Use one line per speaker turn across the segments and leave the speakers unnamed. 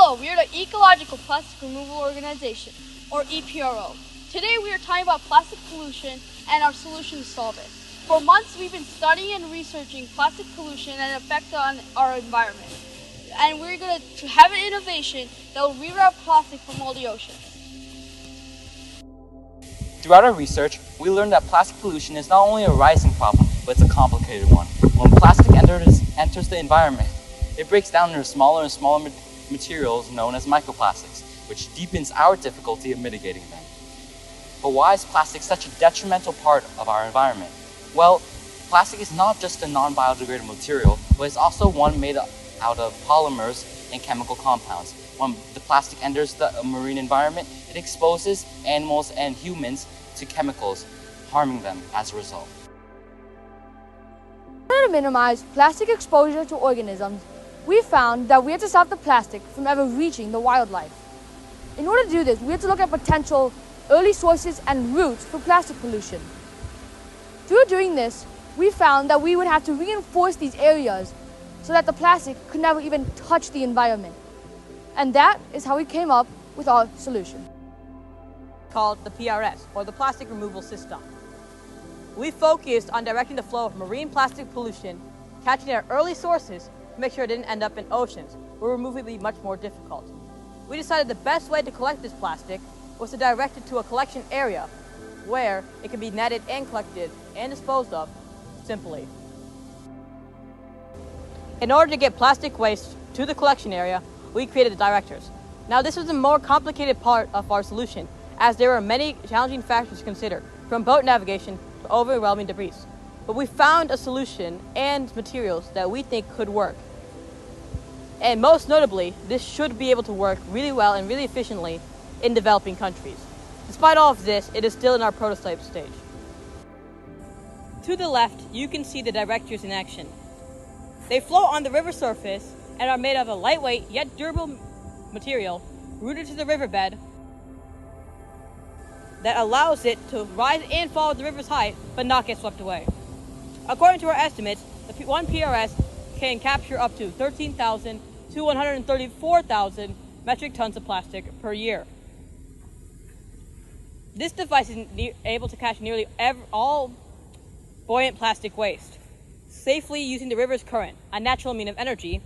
Hello, we are the Ecological Plastic Removal Organization, or EPRO. Today we are talking about plastic pollution and our solution to solve it. For months we've been studying and researching plastic pollution and its effect on our environment. And we're going to have an innovation that will reroute plastic from all the oceans.
Throughout our research, we learned that plastic pollution is not only a rising problem, but it's a complicated one. When plastic enters the environment, it breaks down into smaller and smaller materials known as microplastics, which deepens our difficulty of mitigating them. But why is plastic such a detrimental part of our environment? Well, plastic is not just a non-biodegradable material, but it's also one made out of polymers and chemical compounds. When the plastic enters the marine environment, it exposes animals and humans to chemicals, harming them as a result.
In order to minimize plastic exposure to organisms, we found that we had to stop the plastic from ever reaching the wildlife. In order to do this, we had to look at potential early sources and routes for plastic pollution. Through doing this, we found that we would have to reinforce these areas so that the plastic could never even touch the environment. And that is how we came up with our solution,
called the PRS, or the Plastic Removal System. We focused on directing the flow of marine plastic pollution, catching our early sources to make sure it didn't end up in oceans, where removal would be much more difficult. We decided the best way to collect this plastic was to direct it to a collection area where it can be netted and collected and disposed of simply. In order to get plastic waste to the collection area, we created the directors. Now this was a more complicated part of our solution, as there were many challenging factors to consider, from boat navigation to overwhelming debris. But we found a solution and materials that we think could work. And most notably, this should be able to work really well and really efficiently in developing countries. Despite all of this, it is still in our prototype stage. To the left, you can see the directors in action. They float on the river surface and are made of a lightweight yet durable material rooted to the riverbed that allows it to rise and fall with the river's height but not get swept away. According to our estimates, one PRS can capture up to 13,000 to 134,000 metric tons of plastic per year. This device is able to catch nearly all buoyant plastic waste, safely using the river's current, a natural mean of energy,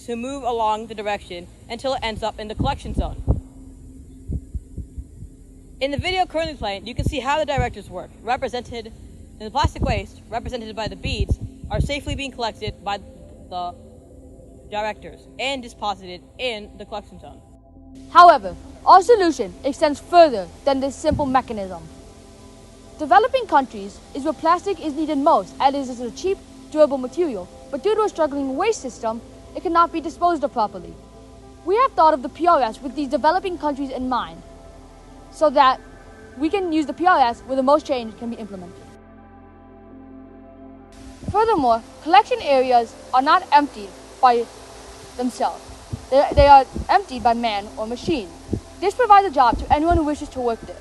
to move along the direction until it ends up in the collection zone. In the video currently playing, you can see how the directors work, represented in the plastic waste, represented by the beads, are safely being collected by the directors and deposited in the collection zone.
However, our solution extends further than this simple mechanism. Developing countries is where plastic is needed most, as it is a cheap, durable material, but due to a struggling waste system, it cannot be disposed of properly. We have thought of the PRS with these developing countries in mind, so that we can use the PRS where the most change can be implemented. Furthermore, collection areas are not emptied by themselves. They are emptied by man or machine. This provides a job to anyone who wishes to work there.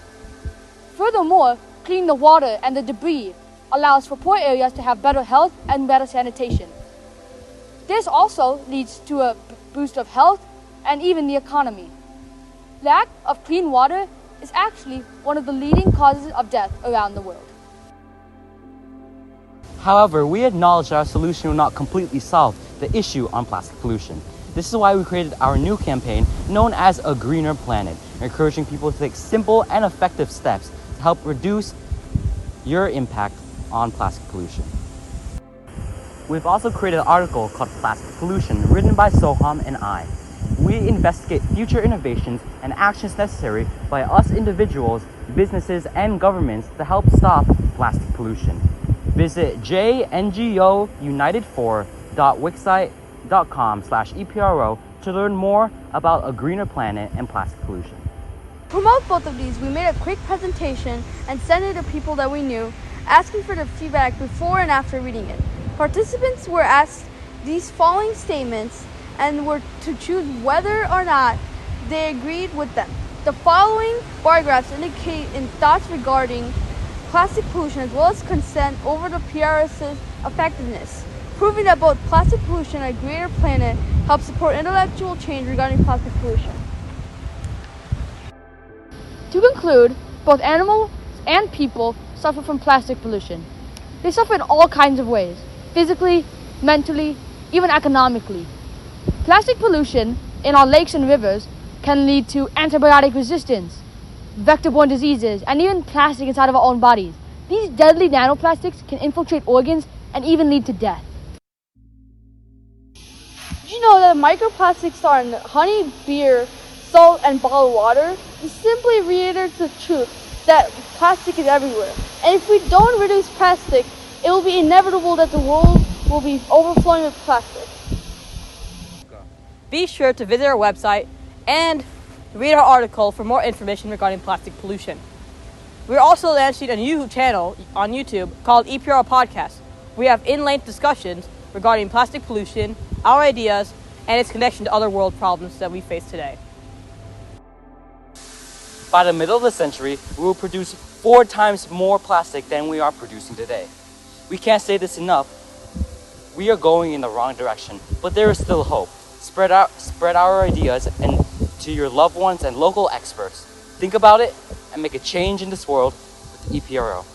Furthermore, cleaning the water and the debris allows for poor areas to have better health and better sanitation. This also leads to a boost of health and even the economy. Lack of clean water is actually one of the leading causes of death around the world.
However, we acknowledge that our solution will not completely solve the issue on plastic pollution. This is why we created our new campaign known as A Greener Planet, encouraging people to take simple and effective steps to help reduce your impact on plastic pollution. We've also created an article called Plastic Pollution, written by Soham and I. We investigate future innovations and actions necessary by us individuals, businesses, and governments to help stop plastic pollution. Visit jngunited4.wixsite.com/EPRO to learn more about a greener planet and plastic pollution.
To promote both of these, we made a quick presentation and sent it to people that we knew, asking for their feedback before and after reading it. Participants were asked these following statements and were to choose whether or not they agreed with them. The following bar graphs indicate in thoughts regarding plastic pollution as well as consent over the PRS's effectiveness, proving that both plastic pollution and a greener planet help support intellectual change regarding plastic pollution.
To conclude, both animals and people suffer from plastic pollution. They suffer in all kinds of ways, physically, mentally, even economically. Plastic pollution in our lakes and rivers can lead to antibiotic resistance, vector-borne diseases, and even plastic inside of our own bodies. These deadly nanoplastics can infiltrate organs and even lead to death.
Did you know that microplastics are in honey, beer, salt, and bottled water? This simply reiterates the truth that plastic is everywhere. And if we don't reduce plastic, it will be inevitable that the world will be overflowing with plastic.
Be sure to visit our website and read our article for more information regarding plastic pollution. We're also launching a new channel on YouTube called EPRO Podcast. We have in-length discussions regarding plastic pollution, our ideas, and its connection to other world problems that we face today.
By the middle of the century, we will produce 4 times more plastic than we are producing today. We can't say this enough. We are going in the wrong direction, but there is still hope. Spread our ideas and to your loved ones and local experts. Think about it and make a change in this world with EPRO.